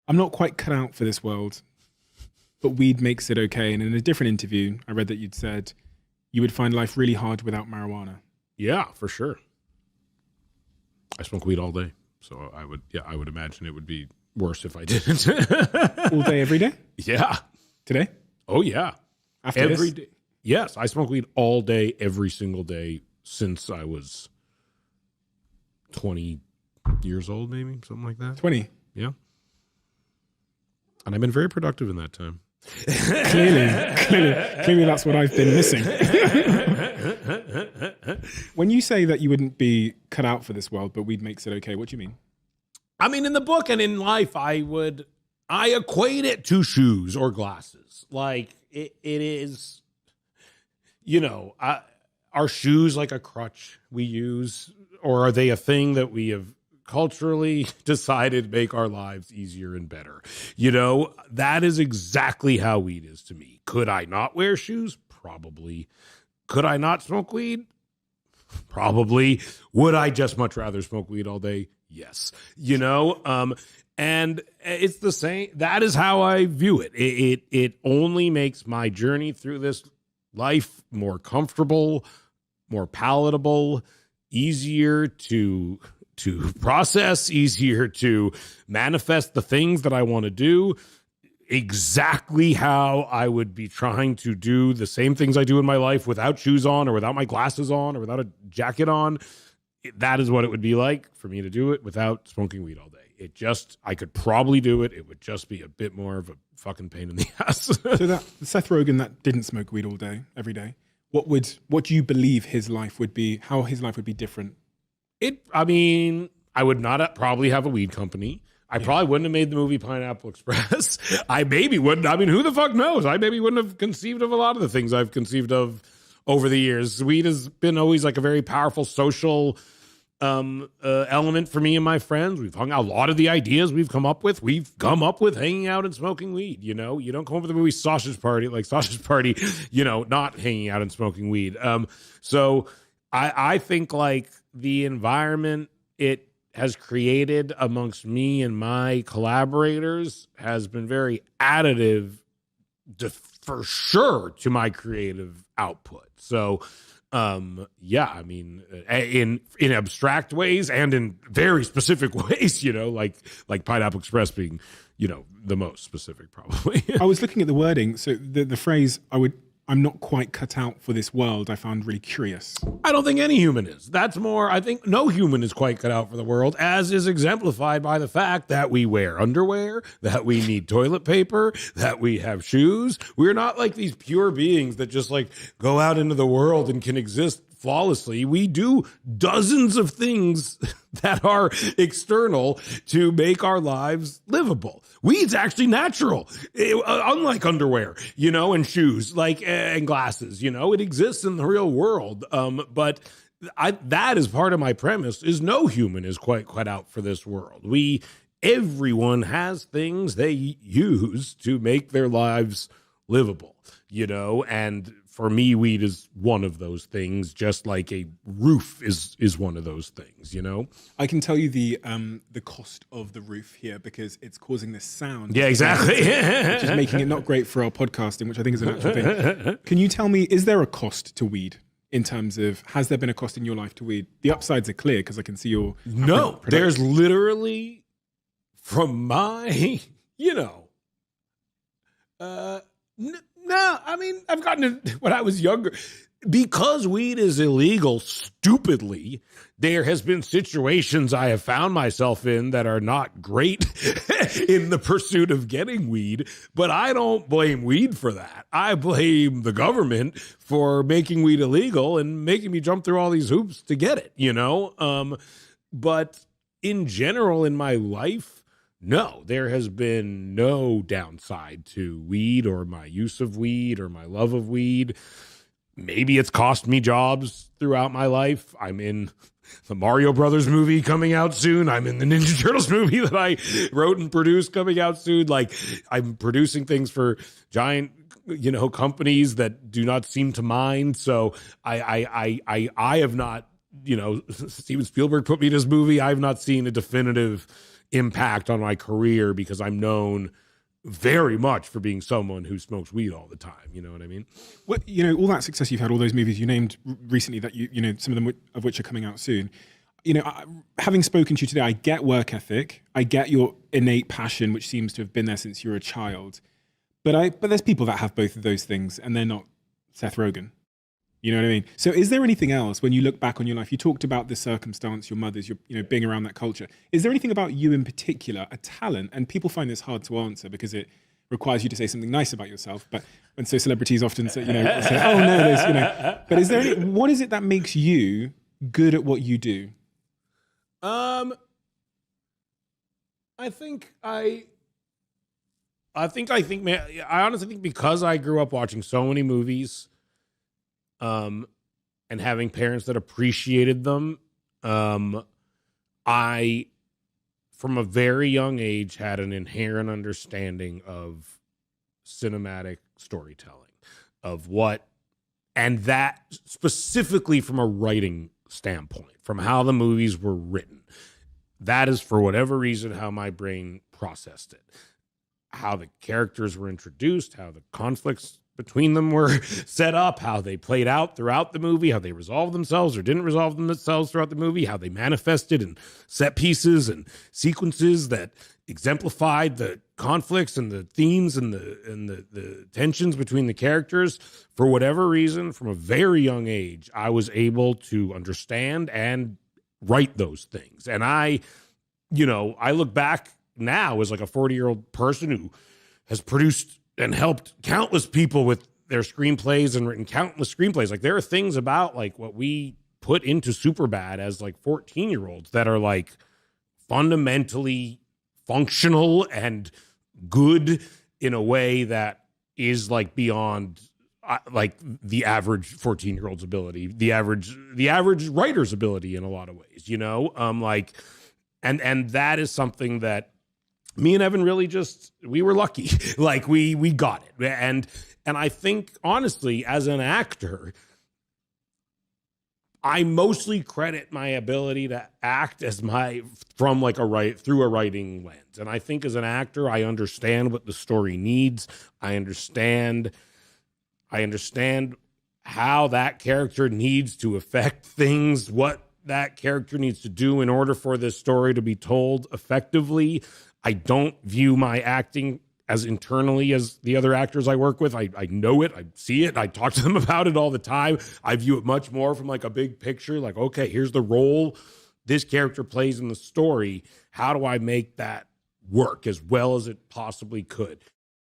I'm not quite cut out for this world, but weed makes it okay. And in a different interview, I read that you'd said you would find life really hard without marijuana. Yeah, for sure. I smoke weed all day. So I would imagine it would be worse if I didn't. All day, every day? Yeah. Today? Oh, yeah. After every this? day. Yes, I smoke weed all day, every single day since I was 20 years old, maybe, something like that. 20? Yeah. And I've been very productive in that time. Clearly that's what I've been missing. When you say that you wouldn't be cut out for this world, but weed makes it okay, what do you mean? I mean, in the book and in life, I equate it to shoes or glasses. Like it is, are shoes like a crutch we use, or are they a thing that we have culturally decided make our lives easier and better? That is exactly how weed is to me. Could I not wear shoes? Probably. Could I not smoke weed? Probably. Would I just much rather smoke weed all day? Yes. And it's the same. That is how I view it. It only makes my journey through this life more comfortable, more palatable, easier to process, easier to manifest the things that I want to do, exactly how I would be trying to do the same things I do in my life without shoes on or without my glasses on or without a jacket on. That is what it would be like for me to do it without smoking weed all day. I could probably do it. It would just be a bit more of a fucking pain in the ass. So that Seth Rogan that didn't smoke weed all day, every day, what do you believe his life would be, how his life would be different? I would not probably have a weed company. I probably wouldn't have made the movie Pineapple Express. I maybe wouldn't. I mean, who the fuck knows? I maybe wouldn't have conceived of a lot of the things I've conceived of over the years. Weed has been always like a very powerful social element for me and my friends. We've hung out. A lot of the ideas we've come up with hanging out and smoking weed. You don't come up with the movie Sausage Party, not hanging out and smoking weed. So I think like the environment it has created amongst me and my collaborators has been very additive for sure to my creative output. So, in abstract ways and in very specific ways, like Pineapple Express being, the most specific probably. I was looking at the wording. So the phrase, I'm not quite cut out for this world, I found really curious. I don't think any human is. That's more, I think no human is quite cut out for the world, as is exemplified by the fact that we wear underwear, that we need toilet paper, that we have shoes. We're not like these pure beings that just like go out into the world and can exist flawlessly. We do dozens of things that are external to make our lives livable. Weed's actually natural, unlike underwear, and shoes, and glasses. It exists in the real world. But that is part of my premise: is no human is quite cut out for this world. Everyone has things they use to make their lives livable. And for me, weed is one of those things, just like a roof is one of those things, I can tell you the cost of the roof here because it's causing this sound. Yeah, exactly. Which is making it not great for our podcasting, which I think is an actual thing. Can you tell me, is there a cost to weed in terms of, has there been a cost in your life to weed? The upsides are clear because I can see your... No, there's literally, from my, no, I mean, I've gotten it when I was younger. Because weed is illegal, stupidly, there has been situations I have found myself in that are not great in the pursuit of getting weed, but I don't blame weed for that. I blame the government for making weed illegal and making me jump through all these hoops to get it, But in general, in my life, no, there has been no downside to weed or my use of weed or my love of weed. Maybe it's cost me jobs throughout my life. I'm in the Mario Brothers movie coming out soon. I'm in the Ninja Turtles movie that I wrote and produced coming out soon. Like, I'm producing things for giant, companies that do not seem to mind. So I have not, Steven Spielberg put me in his movie. I have not seen a definitive impact on my career because I'm known very much for being someone who smokes weed all the time. You know what I mean? Well, all that success you've had, all those movies you named recently that some of them of which are coming out soon. Having spoken to you today, I get work ethic. I get your innate passion, which seems to have been there since you were a child. But there's people that have both of those things and they're not Seth Rogan. You know what I mean? So is there anything else when you look back on your life? You talked about the circumstance, your mother's, being around that culture. Is there anything about you in particular, a talent? And people find this hard to answer because it requires you to say something nice about yourself. And so celebrities often say, say, oh no, there's, But is there what is it that makes you good at what you do? I honestly think because I grew up watching so many movies, and having parents that appreciated them, I, from a very young age, had an inherent understanding of cinematic storytelling, and that specifically from a writing standpoint, from how the movies were written. That is, for whatever reason, how my brain processed it. How the characters were introduced, how the conflicts between them were set up, how they played out throughout the movie, how they resolved themselves or didn't resolve themselves throughout the movie, how they manifested in set pieces and sequences that exemplified the conflicts and the themes and the tensions between the characters. For whatever reason, from a very young age, I was able to understand and write those things. And I look back now as like a 40-year-old person who has produced and helped countless people with their screenplays and written countless screenplays. Like, there are things about like what we put into Superbad as like 14-year-olds that are like fundamentally functional and good in a way that is like beyond like the average 14-year-old's ability, the average writer's ability in a lot of ways, and that is something that me and Evan really we were lucky. Like we got it. And I think honestly, as an actor, I mostly credit my ability to act through a writing lens. And I think as an actor, I understand what the story needs. I understand how that character needs to affect things, what that character needs to do in order for this story to be told effectively. I don't view my acting as internally as the other actors I work with. I know it. I see it. I talk to them about it all the time. I view it much more from like a big picture. Like, okay, here's the role this character plays in the story. How do I make that work as well as it possibly could?